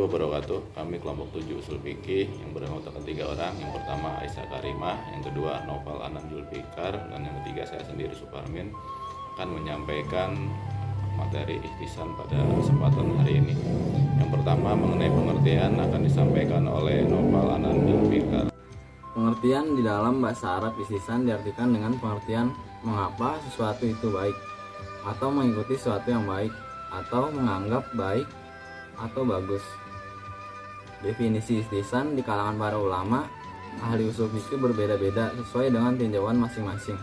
wabarakatuh. Kami kelompok 7 Usul Fikih yang beranggotakan 3 orang. Yang pertama Aisyah Karimah, yang kedua Noval Anand Zulfikar, dan yang ketiga saya sendiri Suparmin akan menyampaikan materi ihtisan pada kesempatan hari ini. Yang pertama mengenai pengertian akan disampaikan oleh Noval Anand Zulfikar. Pengertian di dalam bahasa Arab ihtisan diartikan dengan pengertian mengapa sesuatu itu baik, atau mengikuti sesuatu yang baik, atau menganggap baik atau bagus. Definisi ihtisan di kalangan para ulama ahli usul fikih berbeda-beda sesuai dengan tinjauan masing-masing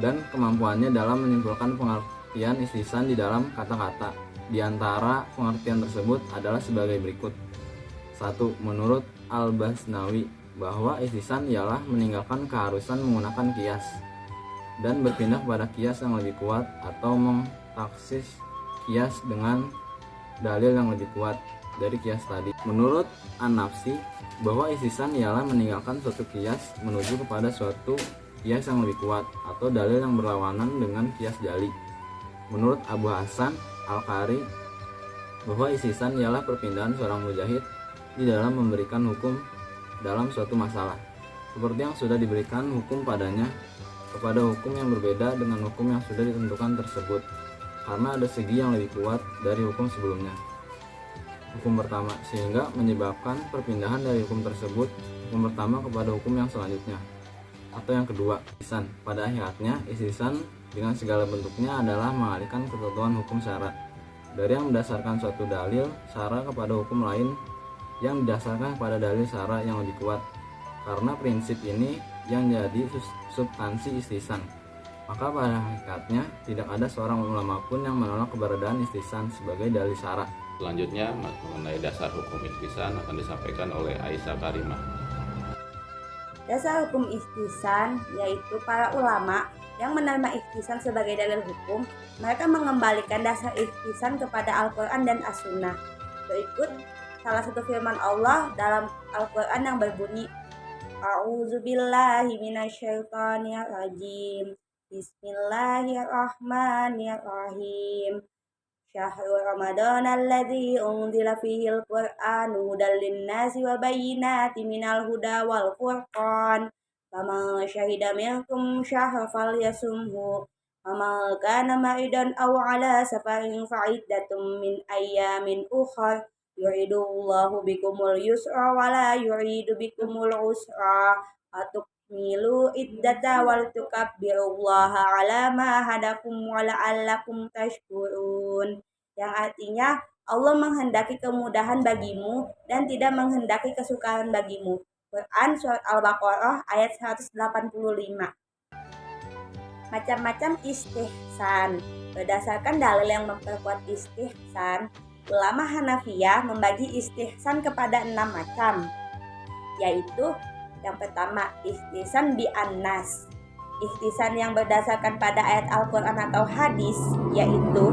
dan kemampuannya dalam menyimpulkan pengertian ihtisan di dalam kata-kata. Di antara pengertian tersebut adalah sebagai berikut. 1. Menurut Al-Basnawi, bahwa ihtisan ialah meninggalkan keharusan menggunakan kias dan berpindah kepada kias yang lebih kuat, atau mentaksis kias dengan dalil yang lebih kuat dari kias tadi. Menurut An-Nafsi, bahwa ihtisan ialah meninggalkan suatu kias menuju kepada suatu kias yang lebih kuat atau dalil yang berlawanan dengan kias jali. Menurut Abu Hasan Al-Qari, bahwa ihtisan ialah perpindahan seorang mujtahid di dalam memberikan hukum dalam suatu masalah, seperti yang sudah diberikan hukum padanya, kepada hukum yang berbeda dengan hukum yang sudah ditentukan tersebut, karena ada segi yang lebih kuat dari hukum sebelumnya, hukum pertama, sehingga menyebabkan perpindahan dari hukum tersebut, hukum pertama, kepada hukum yang selanjutnya atau yang kedua. Ihtisan pada akhirnya, ihtisan dengan segala bentuknya adalah mengalihkan ketentuan hukum syara dari yang berdasarkan suatu dalil syara kepada hukum lain yang didasarkan kepada dalil syara yang lebih kuat, karena prinsip ini yang jadi substansi ihtisan. Maka pada hakikatnya tidak ada seorang ulama pun yang menolak keberadaan ihtisan sebagai dalil syara. Selanjutnya mengenai dasar hukum ihtisan akan disampaikan oleh Aisyah Karimah. Dasar hukum ihtisan yaitu para ulama yang menerima ihtisan sebagai dalil hukum, mereka mengembalikan dasar ihtisan kepada Al-Quran dan As-Sunnah. Berikut salah satu firman Allah dalam Al-Quran yang berbunyi, A'udzubillahi minasyaitonirrajim. Bismillahirrahmanirrahim. Syahrul Ramadan alladzi unzila fihil Qur'anu hudal linnasi wa bayyinatin minal huda wal furqan. Faman syahida minkum syahra falyasumhu. Faman kana ma'idan aw ala safarin fa'iddatum min ayyamin ukhra. Yuridullahu bikumul yusra wa la yuridu bikumul usra. Milu iddata wal tukabbirullaha ala ma hadakum wa la'allakum tashkurun, yang artinya Allah menghendaki kemudahan bagimu dan tidak menghendaki kesukaran bagimu. Quran Surat Al-Baqarah ayat 185. Macam-macam istihsan. Berdasarkan dalil yang memperkuat istihsan, ulama Hanafiyah membagi istihsan kepada 6 macam, yaitu yang pertama, ihtisan bi an-nas. Ihtisan yang berdasarkan pada ayat Al-Quran atau hadis, yaitu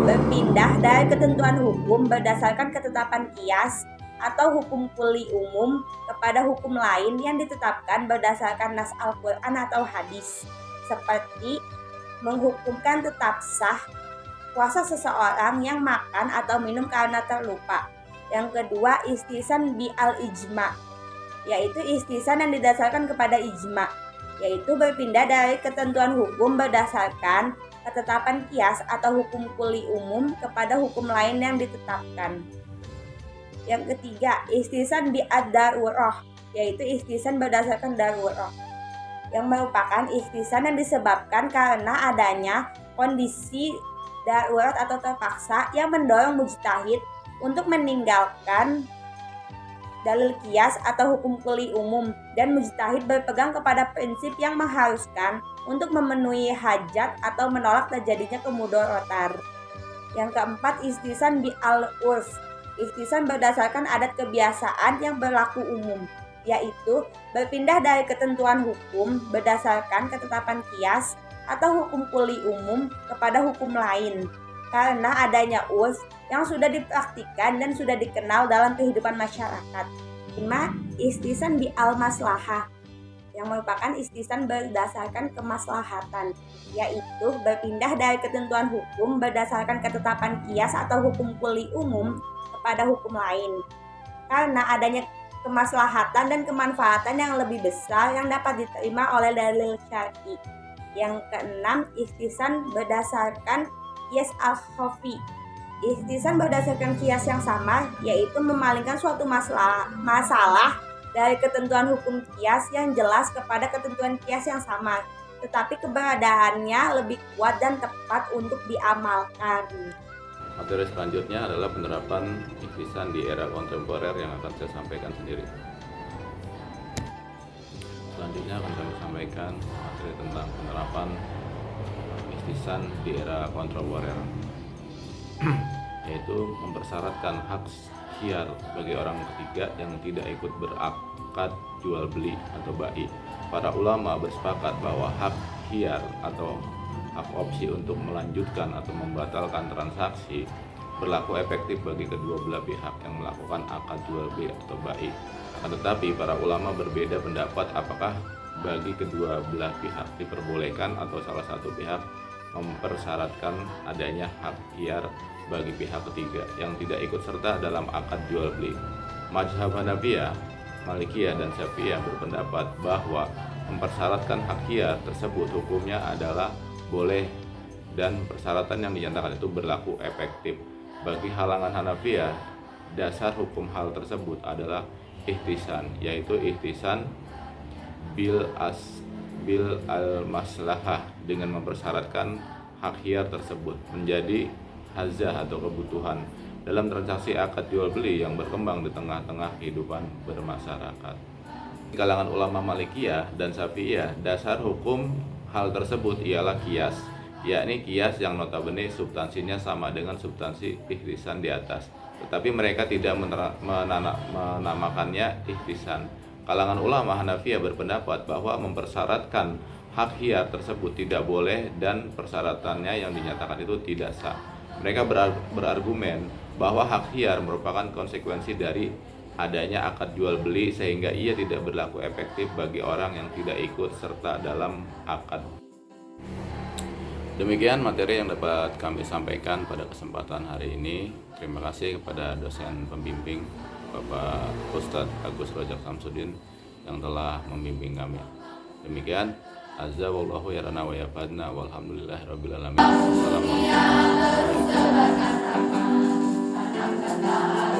berpindah dari ketentuan hukum berdasarkan ketetapan qiyas atau hukum kuli umum kepada hukum lain yang ditetapkan berdasarkan nas Al-Quran atau hadis, seperti menghukumkan tetap sah puasa seseorang yang makan atau minum karena terlupa. Yang kedua, ihtisan bi al-ijma', yaitu ihtisan yang didasarkan kepada ijma', yaitu berpindah dari ketentuan hukum berdasarkan ketetapan qiyas atau hukum kuli umum kepada hukum lain yang ditetapkan. Yang ketiga, ihtisan bi ad-darurah, yaitu ihtisan berdasarkan darurah, yang merupakan ihtisan yang disebabkan karena adanya kondisi darurat atau terpaksa yang mendorong mujtahid untuk meninggalkan dalil qiyas atau hukum kuli umum, dan mujtahid berpegang kepada prinsip yang mengharuskan untuk memenuhi hajat atau menolak terjadinya kemudorotan. Yang keempat, ihtisan bi al-urf, ihtisan berdasarkan adat kebiasaan yang berlaku umum, yaitu berpindah dari ketentuan hukum berdasarkan ketetapan qiyas atau hukum kuli umum kepada hukum lain, karena adanya urf yang sudah dipraktikkan dan sudah dikenal dalam kehidupan masyarakat. 5. Ihtisan bi al-maslahah, yang merupakan istisan berdasarkan kemaslahatan, yaitu berpindah dari ketentuan hukum berdasarkan ketetapan qiyas atau hukum kuli umum kepada hukum lain. Karena adanya kemaslahatan dan kemanfaatan yang lebih besar yang dapat diterima oleh dalil syar'i. Yang keenam, istisan berdasarkan qiyas al-khafi. Istisan berdasarkan qiyas yang sama, yaitu memalingkan suatu masalah dari ketentuan hukum qiyas yang jelas kepada ketentuan qiyas yang sama, tetapi keberadaannya lebih kuat dan tepat untuk diamalkan. Materi selanjutnya adalah penerapan ikhtisan di era kontemporer yang akan saya sampaikan sendiri. Selanjutnya akan kami sampaikan materi tentang penerapan ikhtisan di era kontemporer, yaitu mempersyaratkan hak khiyar bagi orang ketiga yang tidak ikut berakad jual beli atau bai. Para ulama bersepakat bahwa hak khiyar atau hak opsi untuk melanjutkan atau membatalkan transaksi berlaku efektif bagi kedua belah pihak yang melakukan akad jual beli atau bai. Akan tetapi para ulama berbeda pendapat apakah bagi kedua belah pihak diperbolehkan atau salah satu pihak mempersyaratkan adanya hak khiyar bagi pihak ketiga yang tidak ikut serta dalam akad jual beli. Mazhab Hanafiyah, Malikiyah, dan Syafi'iyah berpendapat bahwa mempersyaratkan hak khiyar tersebut hukumnya adalah boleh dan persyaratan yang dinyatakan itu berlaku efektif. Bagi halangan Hanafiyah, dasar hukum hal tersebut adalah ikhtisan, yaitu ikhtisan bil al-maslahah dengan mempersyaratkan hak khiyar tersebut menjadi hazah atau kebutuhan dalam transaksi akad jual beli yang berkembang di tengah-tengah kehidupan bermasyarakat. Di kalangan ulama Malikiyah dan Syafi'iyah, dasar hukum hal tersebut ialah qiyas, yakni qiyas yang notabene substansinya sama dengan substansi ikhtisan di atas, tetapi mereka tidak menamakannya ikhtisan. Kalangan ulama Hanafiyah berpendapat bahwa mempersyaratkan hak khiyar tersebut tidak boleh dan persyaratannya yang dinyatakan itu tidak sah. Mereka berargumen bahwa hak khiyar merupakan konsekuensi dari adanya akad jual beli sehingga ia tidak berlaku efektif bagi orang yang tidak ikut serta dalam akad. Demikian materi yang dapat kami sampaikan pada kesempatan hari ini. Terima kasih kepada dosen pembimbing Bapak Ustadz Agus Rojak Samsudin yang telah membimbing kami. Demikian, azza wallahu yarana wa yafadna walhamdulillahirabbil alamin. Assalamualaikum warahmatullahi wabarakatuh.